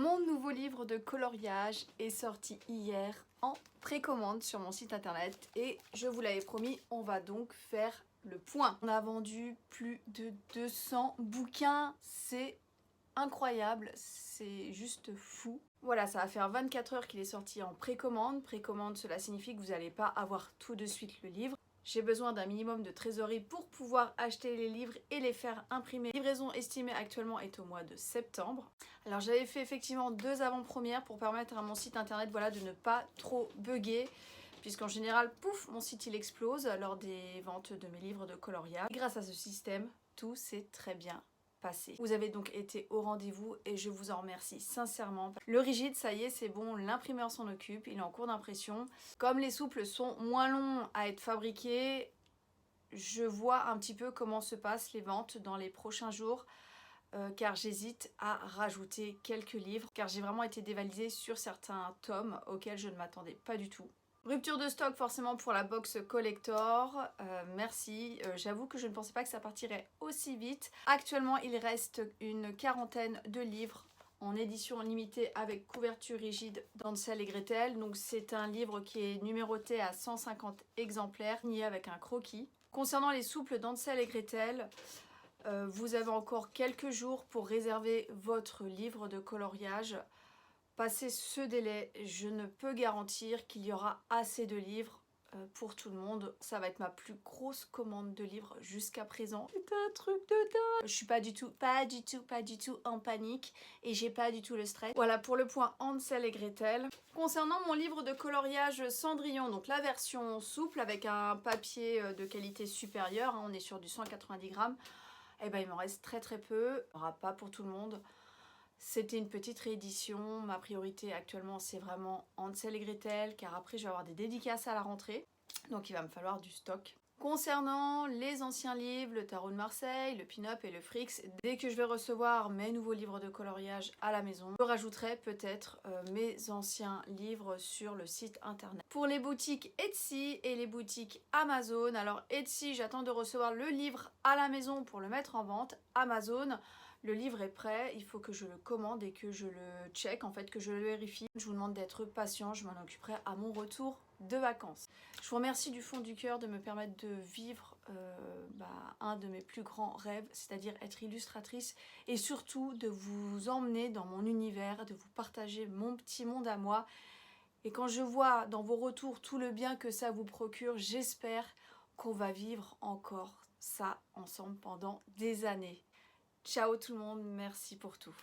Mon nouveau livre de coloriage est sorti hier en précommande sur mon site internet et je vous l'avais promis, on va donc faire le point. On a vendu plus de 200 bouquins, c'est incroyable, c'est juste fou. Voilà, ça va faire 24 heures qu'il est sorti en précommande. Précommande, cela signifie que vous n'allez pas avoir tout de suite le livre. J'ai besoin d'un minimum de trésorerie pour pouvoir acheter les livres et les faire imprimer. La livraison estimée actuellement est au mois de septembre. Alors j'avais fait effectivement 2 avant-premières pour permettre à mon site internet de ne pas trop bugger. Puisqu'en général, pouf, mon site il explose lors des ventes de mes livres de coloriage. Et grâce à ce système, tout s'est très bien passé. Vous avez donc été au rendez-vous et je vous en remercie sincèrement. Le rigide, ça y est, c'est bon, l'imprimeur s'en occupe, il est en cours d'impression. Comme les souples sont moins longs à être fabriqués, je vois un petit peu comment se passent les ventes dans les prochains jours. Car j'hésite à rajouter quelques livres, car j'ai vraiment été dévalisée sur certains tomes auxquels je ne m'attendais pas du tout. Rupture de stock forcément pour la box collector, merci, j'avoue que je ne pensais pas que ça partirait aussi vite. Actuellement il reste une quarantaine de livres en édition limitée avec couverture rigide d'Hansel et Gretel. Donc c'est un livre qui est numéroté à 150 exemplaires, signé avec un croquis. Concernant les souples d'Hansel et Gretel, vous avez encore quelques jours pour réserver votre livre de coloriage. Passé ce délai, je ne peux garantir qu'il y aura assez de livres pour tout le monde. Ça va être ma plus grosse commande de livres jusqu'à présent. C'est un truc de dingue. Je suis pas du tout en panique et j'ai pas du tout le stress. Voilà pour le point Hansel et Gretel. Concernant mon livre de coloriage Cendrillon, donc la version souple avec un papier de qualité supérieure, on est sur du 190 grammes, et ben il m'en reste très peu. Il n'y aura pas pour tout le monde. C'était une petite réédition, ma priorité actuellement c'est vraiment Hansel et Gretel car après je vais avoir des dédicaces à la rentrée, donc il va me falloir du stock. Concernant les anciens livres, le Tarot de Marseille, le Pin-Up et le Frix, dès que je vais recevoir mes nouveaux livres de coloriage à la maison, je rajouterai peut-être mes anciens livres sur le site internet. Pour les boutiques Etsy et les boutiques Amazon, alors Etsy j'attends de recevoir le livre à la maison pour le mettre en vente. Amazon, le livre est prêt, il faut que je le commande et que je le check, en fait que je le vérifie. Je vous demande d'être patient, je m'en occuperai à mon retour de vacances. Je vous remercie du fond du cœur de me permettre de vivre un de mes plus grands rêves, c'est-à-dire être illustratrice et surtout de vous emmener dans mon univers, de vous partager mon petit monde à moi. Et quand je vois dans vos retours tout le bien que ça vous procure, j'espère qu'on va vivre encore ça ensemble pendant des années. Ciao tout le monde, merci pour tout.